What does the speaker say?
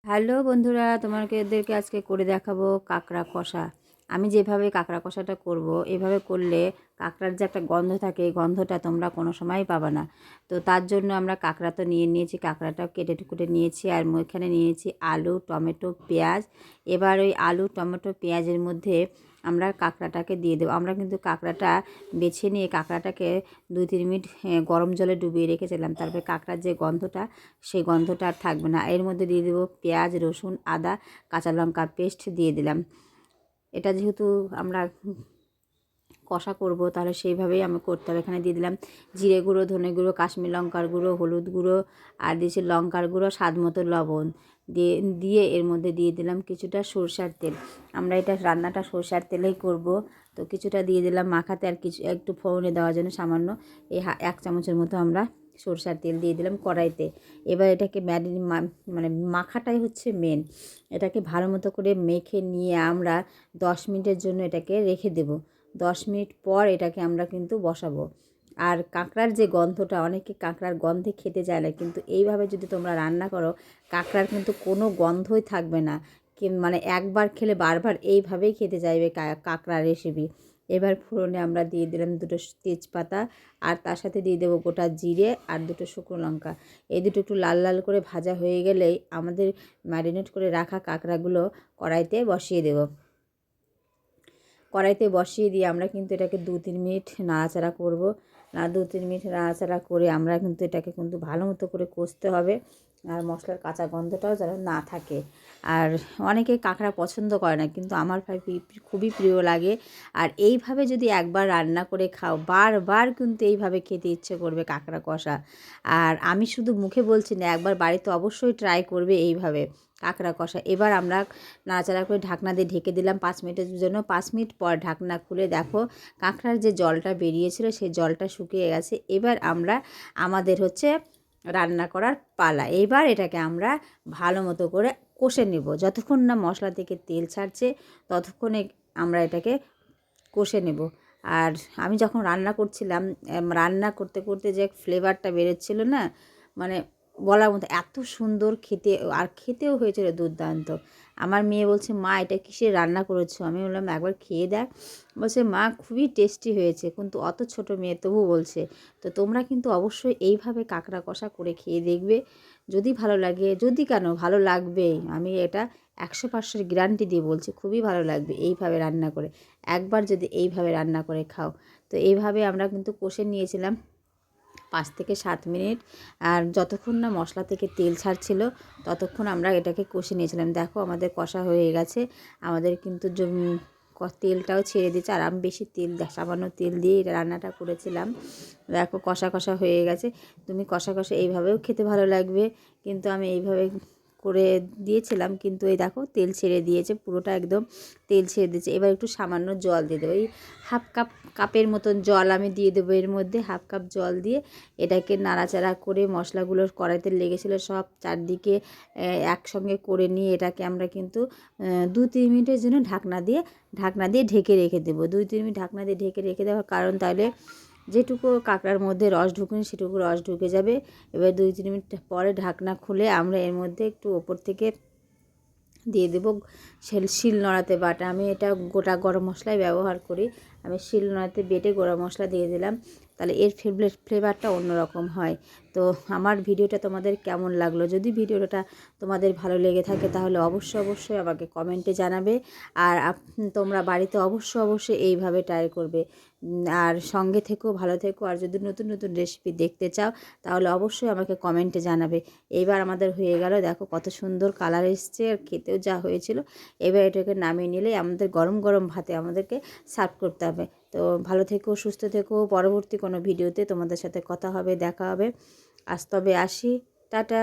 Hello বন্ধুরা, তোমাদেরকে আজকে করে দেখাবো কাঁকড়া কষা। আমি যেভাবে কাঁকড়া কষাটা করব, এভাবে করলে কাঁকড়ার যে একটা গন্ধ থাকে, এই গন্ধটা তোমরা কোনো সময়ই পাবে না। তো তার জন্য আমরা কাঁকড়া তো নিয়ে নিয়েছি, কাঁকড়াটাও কেটে কুটে নিয়েছি, আর এখানে নিয়েছি আলু, টমেটো, পেঁয়াজ। এবার ওই আলু, টমেটো, পেঁয়াজের মধ্যে আমরা কাঁকড়াটাকে দিয়ে দেবো। আমরা কিন্তু কাঁকড়াটা বেছে নিয়ে কাঁকড়াটাকে 2-3 মিনিট গরম জলে ডুবিয়ে রেখেছিলাম। তারপরে কাঁকড়ার যে গন্ধটা, সেই গন্ধটা আর থাকবে না। এর মধ্যে দিয়ে দেবো পেঁয়াজ, রসুন, আদা, কাঁচা লঙ্কা পেস্ট দিয়ে দিলাম। এটা যেহেতু আমরা কষা করব, তাহলে সেইভাবেই আমি করতে হবে। এখানে দিয়ে দিলাম জিরে গুঁড়ো, ধনে গুঁড়ো, কাশ্মীর লঙ্কার গুঁড়ো, হলুদ গুঁড়ো, আর দিয়েছি লঙ্কার গুঁড়ো, স্বাদ মতো লবণ দিয়ে দিয়ে এর মধ্যে দিয়ে দিলাম কিছুটা সরষার তেল। আমরা এটা রান্নাটা সরষার তেলেই করব। তো কিছুটা দিয়ে দিলাম মাখাতে, আর কিছু একটু ফোড়নে দেওয়ার জন্য সামান্য 1 চামচের মতো আমরা সরষার তেল দিয়ে দিলাম কড়াইতে। এবার এটাকে মানে মাখাটাই হচ্ছে মেন। এটাকে ভালো মতো করে মেখে নিয়ে আমরা 10 মিনিটের জন্য এটাকে রেখে দেব। 10 মিনিট পর এটাকে আমরা কিন্তু বসাবো। আর কাঁকড়ার যে গন্ধটা, অনেকে কাঁকড়ার গন্ধে খেতে চায় না, কিন্তু এইভাবে যদি তোমরা রান্না করো, কাঁকড়ার কিন্তু কোনো গন্ধই থাকবে না। মানে একবার খেলে বারবার এইভাবেই খেতে চাইবে কাঁকড়ার রেসিপি। এবার ফোড়নে আমরা দিয়ে দিলাম 2টো তেজপাতা, আর তার সাথে দিয়ে দেবো গোটা জিরে আর 2টো শুকনো লঙ্কা। এই দুটো একটু লাল লাল করে ভাজা হয়ে গেলেই আমাদের ম্যারিনেট করে রাখা কাঁকড়াগুলো কড়াইতে বসিয়ে দেবো। কড়াইতে বসিয়ে দিয়ে আমরা কিন্তু এটাকে 2-3 মিনিট নাড়াচাড়া করব। 2-3 মিনিট নাড়াচাড়া করে আমরা কিন্তু এটাকে কিন্তু ভালো মতো করে কষতে হবে, আর মশলার কাঁচা গন্ধটাও যেন না থাকে। আর অনেকে কাঁকড়া পছন্দ করে না, কিন্তু আমার খুবই প্রিয় লাগে। আর এইভাবে যদি একবার রান্না করে খাও, বারবার কিন্তু এইভাবে খেতে ইচ্ছে করবে কাঁকড়া কষা। আর আমি শুধু মুখে বলছি না, একবার বাড়িতে অবশ্যই ট্রাই করবে এইভাবে কাঁকড়া কষা। এবার আমরা নাড়াচাড়া করে ঢাকনা দিয়ে ঢেকে দিলাম 5 মিনিটের জন্য। 5 মিনিট পর ঢাকনা খুলে দেখো কাঁকড়ার যে জলটা বেরিয়েছিল, সেই জলটা শুকিয়ে গেছে। এবার আমরা আমাদের হচ্ছে রান্না করার পালা। এবার এটাকে আমরা ভালো মতো করে কষে নেব। যতক্ষণ না মশলা থেকে তেল ছাড়ছে, ততক্ষণে আমরা এটাকে কষে নেব। আর আমি যখন রান্না করছিলাম, রান্না করতে করতে যে ফ্লেভারটা বেরোচ্ছিল না, মানে বলার মতো এত সুন্দর খেতে, আর খেতেও হয়েছিল দুর্দান্ত। আমার মেয়ে বলছে, মা এটা কিসের রান্না করেছো? আমি বললাম একবার খেয়ে দেখ। বলছে, মা খুবই টেস্টি হয়েছে। কিন্তু অত ছোট মেয়ে তবু বলছে। তো তোমরা কিন্তু অবশ্যই এইভাবে কাঁকড়া কষা করে খেয়ে দেখবে। যদি ভালো লাগে, যদি কেন ভালো লাগবেই, আমি এটা 100% গ্যারান্টি দিয়ে বলছি, খুবই ভালো লাগবে এইভাবে রান্না করে। একবার যদি এইভাবে রান্না করে খাও। তো এইভাবে আমরা কিন্তু কষে নিয়েছিলাম 5 থেকে 7 মিনিট। আর যতক্ষণ না মশলা থেকে তেল ছাড়ছিল, ততক্ষণ আমরা এটাকে কষে নিয়েছিলাম। দেখো আমাদের কষা হয়ে গেছে। আমাদের কিন্তু তেলটাও ছেড়ে দিয়েছে, আর আমি বেশি সামান্য তেল দিয়ে এটা রান্নাটা করেছিলাম। দেখো কষা কষা হয়ে গেছে। তুমি কষা কষা এইভাবেও খেতে ভালো লাগবে, কিন্তু আমি এইভাবে করে দিয়েছিলাম, কিন্তু এই দেখো তেল ছেড়ে দিয়েছে, পুরোটা একদম তেল ছেড়ে দিয়েছে। এবার একটু সামান্য জল দিয়ে দেবো। এই কাপের মতন জল আমি দিয়ে দেবো এর মধ্যে। হাফ কাপ জল দিয়ে এটাকে নাড়াচাড়া করে, মশলাগুলো কড়াইতে লেগেছিলো সব চারদিকে একসঙ্গে করে নিয়ে এটাকে আমরা কিন্তু 2-3 মিনিটের জন্য ঢাকনা দিয়ে ঢেকে রেখে দেবো। 2-3 মিনিট ঢাকনা দিয়ে ঢেকে রেখে দেওয়ার কারণ, তাহলে যেটুকু কাঁকড়ার মধ্যে রস ঢুকুনি সেটুকু রস ঢুকে যাবে। এবার 2-3 মিনিট পরে ঢাকনা খুলে আমরা এর মধ্যে একটু ওপর থেকে দিয়ে দেবো শিলনোড়াতে বাটা। আমি এটা গোটা গরম মশলাই ব্যবহার করি। আমি শিলনোড়াতে বেটে গরম মশলা দিয়ে দিলাম, তাহলে এর ফ্লেভারটা অন্যরকম হয়। তো আমার ভিডিওটা তোমাদের কেমন লাগলো? যদি ভিডিওটা তোমাদের ভালো লেগে থাকে, তাহলে অবশ্যই আমাকে কমেন্টে জানাবে। আর তোমরা বাড়িতে অবশ্যই এইভাবে ট্রাই করবে। আর সঙ্গে থেকো, ভালো থেকো। আর যদি নতুন নতুন রেসিপি দেখতে চাও, তাহলে অবশ্যই আমাকে কমেন্টে জানাবে। এইবার আমাদের হয়ে গেল, দেখো কত সুন্দর কালার এসছে, আর খেতেও যা হয়েছিল। এবার এটাকে নামিয়ে নিলেই আমাদের গরম গরম ভাতে আমাদেরকে সার্ভ করতে হবে। তো ভালো থেকো, সুস্থ থেকো। পরবর্তী কোনো ভিডিওতে তোমাদের সাথে কথা হবে, দেখা হবে। আজ তবে আসি, টাটা।